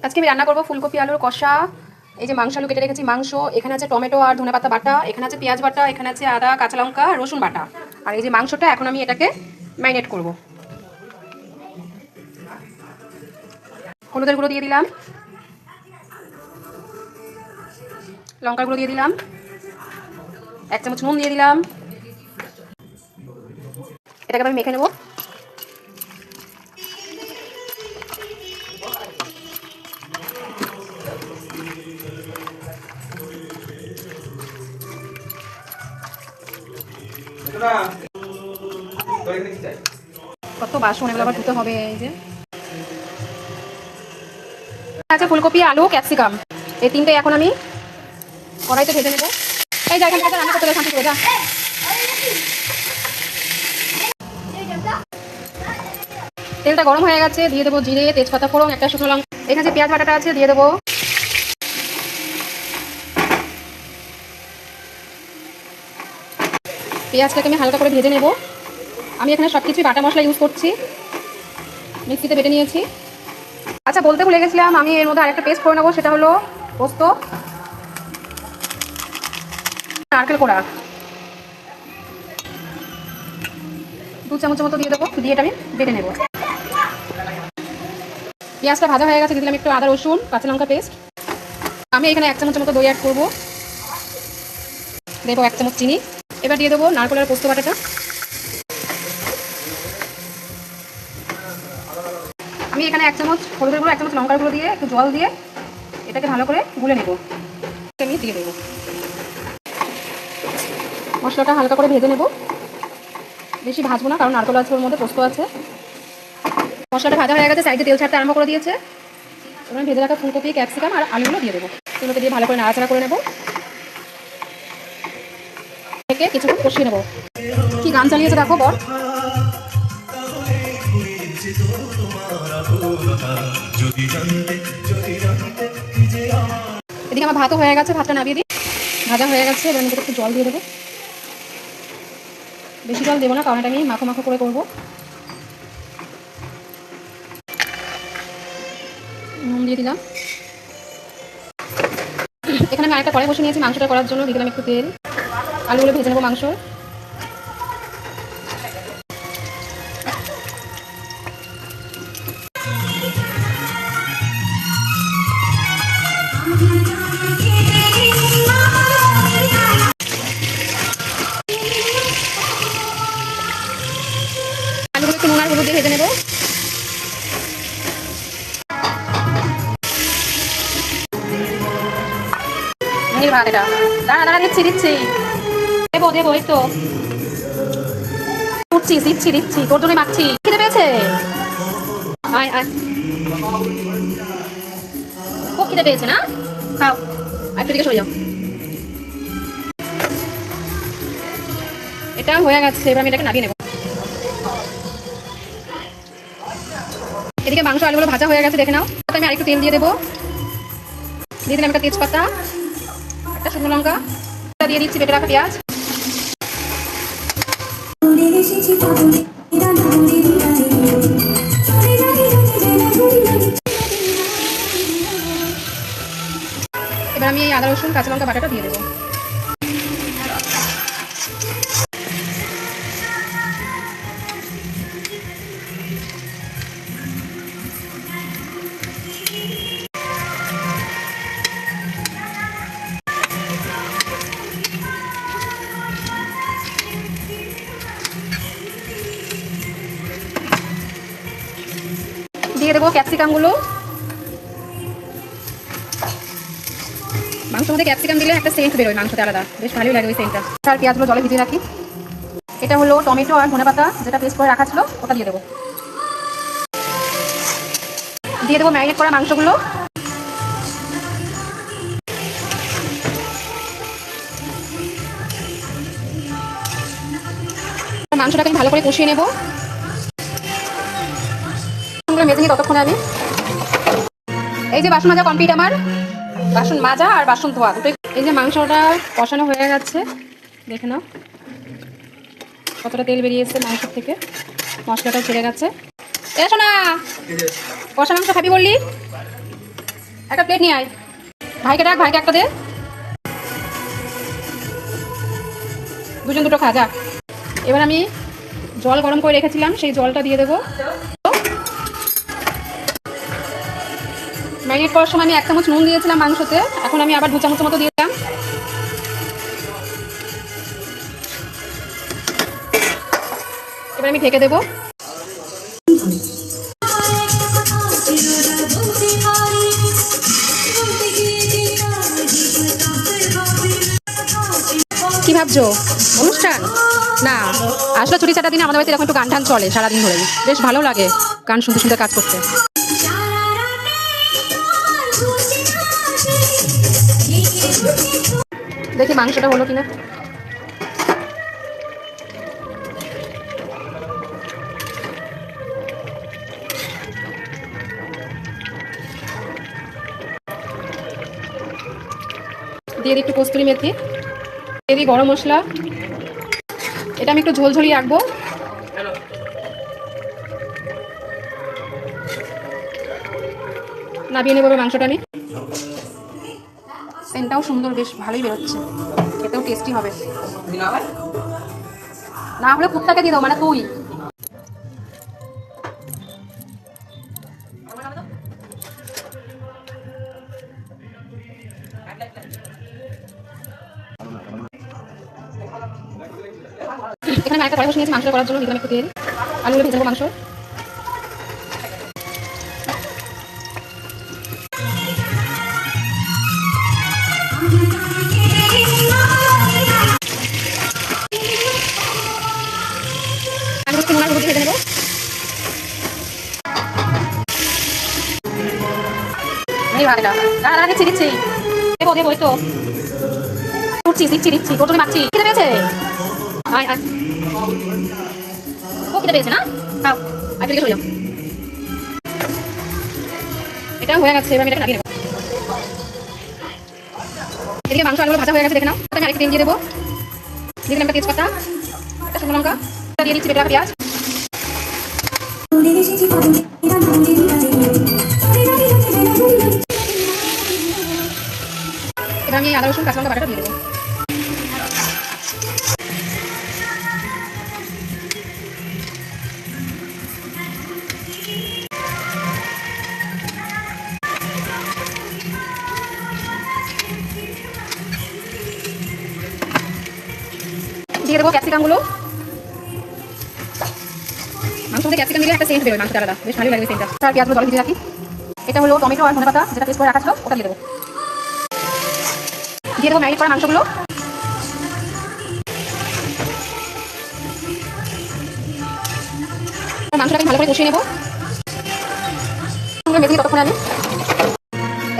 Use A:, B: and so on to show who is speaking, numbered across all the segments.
A: আজকে আমি রান্না করবো ফুলকপি আলুর কষা। এই যে মাংস আলু কেটে রেখেছি, মাংস, এখানে আছে টমেটো আর ধনেপাতা বাটা, এখানে আছে পেঁয়াজ বাটা, এখানে আছে আদা কাঁচা লঙ্কা রসুন বাটা। আর এই যে মাংসটা এখন আমি এটাকে ম্যারিনেট করব। হলুদের গুঁড়ো দিয়ে দিলাম, লঙ্কার গুঁড়ো দিয়ে দিলাম, 1 চামচ নুন দিয়ে দিলাম। এটাকে আমি মেখে নেব। কত বাসন, এগুলো আবার ধুতে হবে। এই যে আছে ফুলকপি আলু ক্যাপসিকাম, এই তিনটে এখন আমি কড়াইতে ভেজে নেব। এই জায়গা থেকে রান্না করতে শান্তি করে যা। তেলটা গরম হয়ে গেছে, দিয়ে দেবো জিরে, তেজপাতা ফোড়ন, একটা শুকনো লঙ্কা, এখানে যে পেঁয়াজ বাটাটা আছে দিয়ে দেবো। পেঁয়াজটাকে আমি হালকা করে ভেজে নেব। আমি এখানে সব কিছুই বাটা মশলা ইউজ করছি, মিক্সিতে বেটে নিয়েছি। আচ্ছা, বলতে ভুলে গেছিলাম, আমি এর মধ্যে আরেকটা পেস্ট করে নেবো, সেটা হলো পোস্ত, নারকেল কোড়া, 2 চামচের মতো দিয়ে দেবো, দিয়ে এটা আমি বেটে নেব। পেঁয়াজটা ভাজা হয়ে গেছে, দিয়ে দিলাম একটু আদা রসুন কাঁচা লঙ্কা পেস্ট। আমি এখানে 1 চামচের মতো দই অ্যাড করবো, দেবো 1 চামচ চিনি। এবার দিয়ে দেবো নারকেল আর পোস্ত বাটাটা। আমি এখানে 1 চামচ হলুদের গুঁড়ো, 1 চামচ লঙ্কার গুঁড়ো দিয়ে একটু জল দিয়ে এটাকে ভালো করে গুলে নেব। আমি দিয়ে দেবো, মশলাটা হালকা করে ভেজে নেব, বেশি ভাজবো না কারণ নারকেল আছে, ওর মধ্যে পোস্ত আছে। মশলাটা ভাজা হয়ে গেছে, সাইডে তেল ছাড়তে আরম্ভ করে দিয়েছে। এবার ভেজে রাখা ফুলকপি ক্যাপসিকাম আর আলুগুলো দিয়ে দেবো, এগুলোকে দিয়ে ভালো করে নাড়াচাড়া করে নেব। থেকে কিছুক্ষণ কষিয়ে নেব। কি গান চালিয়েছে দেখো বর। এদিকে আমার ভাতও হয়ে গেছে, ভাতটা নামিয়ে দিই। ভাজা হয়ে গেছে, এবার আমি একটু জল দিয়ে দেবো। বেশি জল দেবো না কারণ এটা আমি মাখো মাখো করে করবো। নুন দিয়ে দিলাম। এখানে আমি আরেকটা কড়াই বসে নিয়েছি মাংসটা করার জন্য, দিয়ে দিলাম একটু তেল। আলুগুলো ভেজে নেবো মাংস। আলুগুলো একটু নুন আর হলুদ দিয়ে ভেজে নেবো। ভাত এটা দাঁড়া দাঁড়া দিচ্ছি দিচ্ছি দেবো দেবো, এই তো উঠছি, দিচ্ছি দিচ্ছি, তোর জন্যই মাখছি। খেতে পেয়েছে, আয় আয়, খুব খিদে পেয়েছে না, খাও। একটু দিকে সরে যাও। এটা হয়ে গেছে, এবার আমি এটাকে নামিয়ে নেব। এদিকে মাংস আলুগুলো ভাজা হয়ে গেছে, দেখে নাও। আমি আরেকটু তেল দিয়ে দেবো, দিয়ে দিলাম একটা তেজপাতা, একটা শুকনো লঙ্কা, দিয়ে দিচ্ছি বেটে রাখা পেঁয়াজ। এবার আমি এই আদা রসুন কাঁচা লঙ্কা বাটাটা দিয়ে দেবো। দিয়ে দেবো ক্যাপসিকামগুলো। মাংসের মধ্যে ক্যাপসিকাম দিলে একটা সেন্ট বেরোয় মাংসতে আলাদা, বেশ ভালোই লাগে ওই সেন্টটা। আর পেঁয়াজগুলো জলে ভিজিয়ে রাখি। এটা হলো টমেটো আর ধনেপাতা যেটা পেস্ট করে রাখা ছিল, ওটা দিয়ে দেবো। দিয়ে দেবো ম্যারিনেট করা মাংসগুলো। মাংসটাকে আমি ভালো করে কষিয়ে নেবো, মেজে নিই ততক্ষণে আমি। এই যে বাসন মাজা কমপ্লিট আমার, বাসন মাজা আর বাসন ধোয়া দুটোই। এই যে মাংসটা কষানো হয়ে গেছে, দেখে নাও কতটা তেল বেরিয়েছে মাংসের থেকে, মশলাটাও ছেড়ে গেছে। এসো না, কষা মাংস খাবি বললি, একটা প্লেট নিয়ে আয়। ভাইকে ডাক, ভাইকে একটা দে। দুজন দুটো খা যা। এবার আমি জল গরম করে রেখেছিলাম, সেই জলটা দিয়ে দেবো। ম্যারিনেট করার সময় আমি 1 চামচ নুন দিয়েছিলাম মাংসতে, এখন আমি আবার 2 চামচ মতো দিয়ে দিলাম। এবার আমি ঢেকে দেবো। কি ভাবছো, অনুষ্ঠান? না, আসলে ছুটি ছাটা দিনে আমাদের বাড়িতে এরকম একটু গান টান চলে সারাদিন ধরেই, বেশ ভালো লাগে গান শুনতে শুনতে কাজ করতে। দেখি মাংসটা হলো কিনা। দিয়ে দিই একটু কস্তুরি মেথি, দিয়ে দিই গরম মশলা। এটা আমি একটু ঝোলঝোলি রাখবো। নাবিয়ে নেবো মাংসটা আমি। সেন্টটাও সুন্দর, বেশ ভালোই বেরোচ্ছে, খেতেও টেস্টি হবে। না হলে কুত্তাকে দিয়ে দাও, মানে তুই। এখানে আমি একটা কড়াই বসে নিয়েছি মাংস করার জন্য, দিলাম একটু তেল। আলুগুলো ভেজে নেবো মাংস। আলুগুলোকে নুন আর হলুদ দিয়ে ভেজে নেবো। দিচ্ছি দিচ্ছি, দেবো দেবো, এই তো দিচ্ছি দিচ্ছি, তোর জন্য মাখছি। খেতে পেয়েছে? আয় আয়, ও খেতে পেয়েছে না? খাও, আর চলে যাও। এটা হয়ে গেছে, এবার আমি এটাকে লাগিয়ে নেবো। এদিকে মাংস আলুগুলো ভাজা হয়ে গেছে, দেখে নাও। আমি আরেকটু তেল দিয়ে দেবো। দিয়ে দিলাম একটা তেজপাতা, একটা শুকনো লঙ্কা, দিয়ে দিচ্ছি বেটা পেঁয়াজ। এবার আমি আদা রসুন কাঁচা লঙ্কা বাটাটা দিয়ে দেবো। দিয়ে দেবো ক্যাপসিকামগুলো। মাংস মধ্যে ক্যাপসিকাম দিলে একটা সেন্ট বেরোয়, মাংসটা আলাদা, বেশ ভালোই লাগবে সেন্টটা। তার পেঁয়াজগুলো জলে ভিজিয়ে রাখি। এটা হলো টমেটো আর ধনেপাতা, যেটা পেস্ট করে রাখা ছিল, ওটা দিয়ে দেবো। দিয়ে দেবো ম্যারিনেট করা মাংসগুলো। মাংসটাকে ভালো করে কষিয়ে নেবো। মেখে ততক্ষণে আমি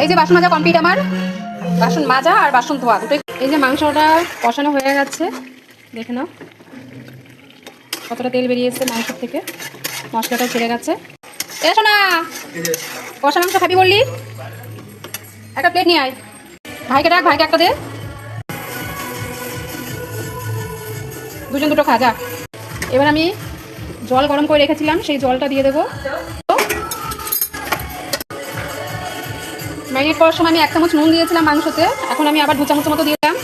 A: এই যে বাসন মাজা কমপ্লিট আমার, বাসন মাজা আর বাসন ধোয়া দুটোই। এই যে মাংসটা কষানো হয়ে গেছে, দেখে নাও কতটা তেল বেরিয়েছে মাংস থেকে, মশলাটাও ছেড়ে গেছে। এসো না, কষা মাংস খাবি বললি? একটা প্লেট নিয়ে আয়। ভাইকে ডাক, ভাইকে একটা দে। দুজন দুটো খা যা। এবার আমি জল গরম করে রেখেছিলাম, সেই জলটা দিয়ে দেবো। ম্যারিনেট করার সময় আমি 1 চামচ নুন দিয়েছিলাম মাংসতে, এখন আমি আবার 2 চামচ মতো দিয়ে দিলাম।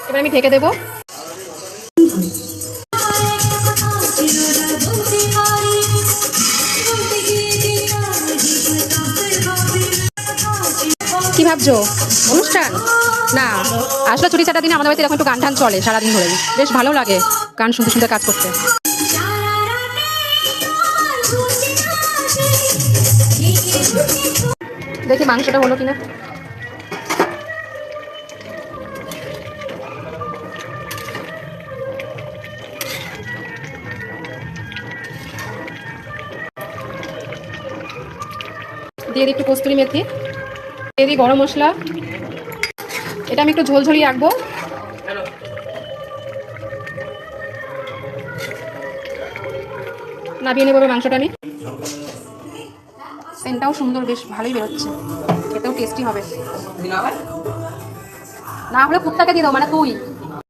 A: এবার আমি ঢেকে দেবো। কি ভাবছো, অনুষ্ঠান? না, আসলে ছুটি ছাটা দিনে আমাদের বাড়িতে এরকম একটু গান টান চলে সারাদিন ধরেই, বেশ ভালো লাগে গান শুনতে শুনতে কাজ করতে। দেখি মাংসটা হলো কিনা। দিয়ে দিই একটু কস্তুরি মেথি, দিয়ে দিই গরম মশলা। এটা আমি একটু ঝোলঝোলি রাখবো। নাবিয়ে নেবো মাংসটা আমি। সেন্টটাও সুন্দর, বেশ ভালোই বেরোচ্ছে, খেতেও টেস্টি হবে। না হলে কুত্তাকে দিয়ে দাও, মানে তুই।